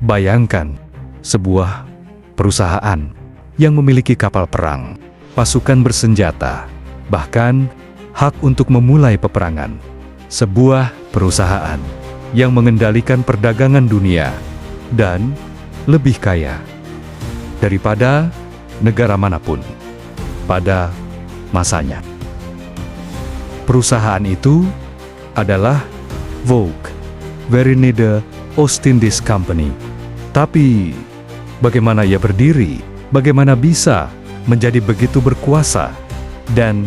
Bayangkan, sebuah perusahaan yang memiliki kapal perang, pasukan bersenjata, bahkan hak untuk memulai peperangan. Sebuah perusahaan yang mengendalikan perdagangan dunia dan lebih kaya daripada negara manapun pada masanya. Perusahaan itu adalah Vogue Verenigde Oostindische Company. Tapi, bagaimana ia berdiri? Bagaimana bisa menjadi begitu berkuasa? Dan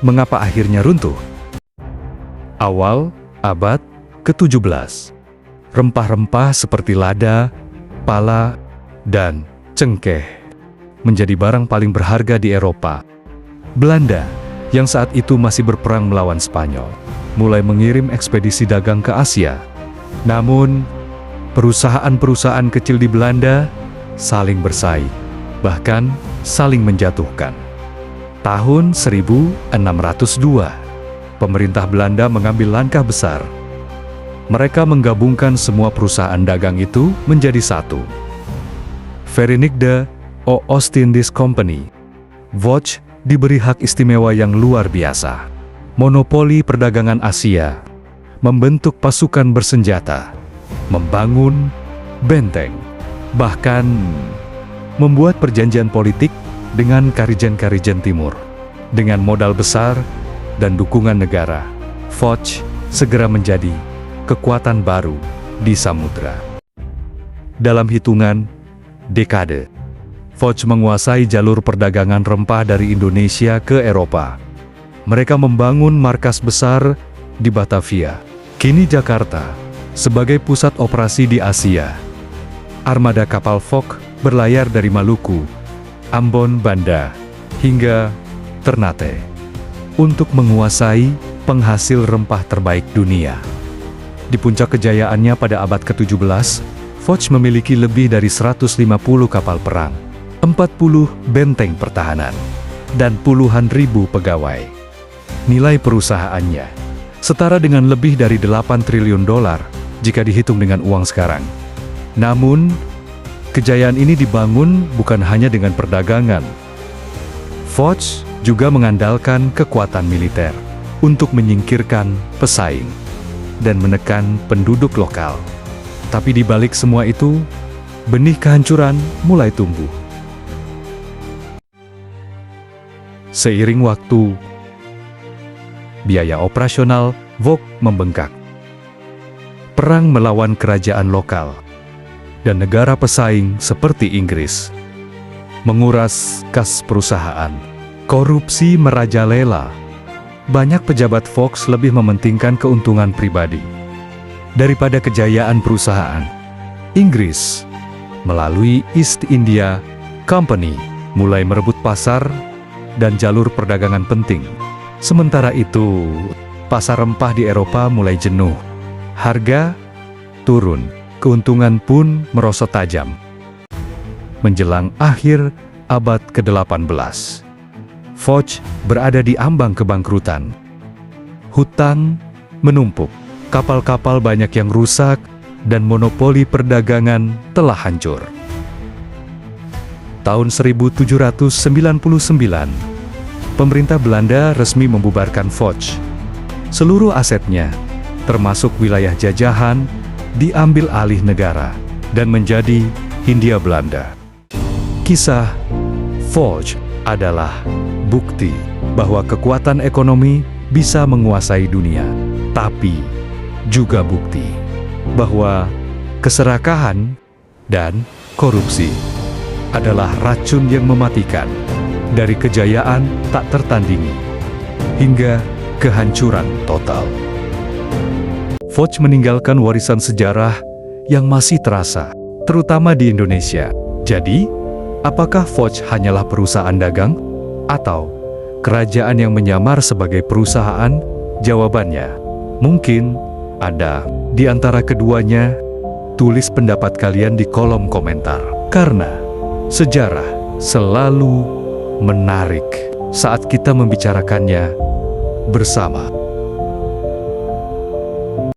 mengapa akhirnya runtuh? Awal abad ke-17, rempah-rempah seperti lada, pala, dan cengkeh menjadi barang paling berharga di Eropa. Belanda, yang saat itu masih berperang melawan Spanyol, mulai mengirim ekspedisi dagang ke Asia. Namun, perusahaan-perusahaan kecil di Belanda saling bersaing, bahkan saling menjatuhkan. Tahun 1602, pemerintah Belanda mengambil langkah besar. Mereka menggabungkan semua perusahaan dagang itu menjadi satu. Verenigde Oostindische Company. Vogue diberi hak istimewa yang luar biasa. Monopoli perdagangan Asia, membentuk pasukan bersenjata, membangun benteng, bahkan membuat perjanjian politik dengan Karijen-Karijen Timur. Dengan modal besar dan dukungan negara, Vogue segera menjadi kekuatan baru di samudra. Dalam hitungan dekade, Vogue menguasai jalur perdagangan rempah dari Indonesia ke Eropa. Mereka membangun markas besar di Batavia, kini Jakarta, sebagai pusat operasi di Asia. Armada kapal Vogue berlayar dari Maluku, Ambon, Banda, hingga Ternate untuk menguasai penghasil rempah terbaik dunia. Di puncak kejayaannya pada abad ke-17, Vogue memiliki lebih dari 150 kapal perang, 40 benteng pertahanan, dan puluhan ribu pegawai. Nilai perusahaannya setara dengan lebih dari 8 triliun dolar jika dihitung dengan uang sekarang. Namun, kejayaan ini dibangun bukan hanya dengan perdagangan. Vogue juga mengandalkan kekuatan militer untuk menyingkirkan pesaing dan menekan penduduk lokal. Tapi di balik semua itu, benih kehancuran mulai tumbuh. Seiring waktu, biaya operasional Vogue membengkak. Perang melawan kerajaan lokal dan negara pesaing seperti Inggris menguras kas perusahaan. Korupsi merajalela. Banyak pejabat Vogue lebih mementingkan keuntungan pribadi daripada kejayaan perusahaan. Inggris, melalui East India Company, mulai merebut pasar dan jalur perdagangan penting. Sementara itu, pasar rempah di Eropa mulai jenuh. Harga turun, keuntungan pun merosot tajam. Menjelang akhir abad ke-18, Vogue berada di ambang kebangkrutan. Hutang menumpuk, kapal-kapal banyak yang rusak, dan monopoli perdagangan telah hancur. Tahun 1799, pemerintah Belanda resmi membubarkan Vogue. Seluruh asetnya, termasuk wilayah jajahan, diambil alih negara dan menjadi Hindia Belanda. Kisah Vogue adalah bukti bahwa kekuatan ekonomi bisa menguasai dunia, tapi juga bukti bahwa keserakahan dan korupsi adalah racun yang mematikan, dari kejayaan tak tertandingi hingga kehancuran total. Vogue meninggalkan warisan sejarah yang masih terasa, terutama di Indonesia. Jadi, apakah Vogue hanyalah perusahaan dagang atau kerajaan yang menyamar sebagai perusahaan? Jawabannya mungkin ada di antara keduanya. Tulis pendapat kalian di kolom komentar, karena sejarah selalu menarik saat kita membicarakannya bersama.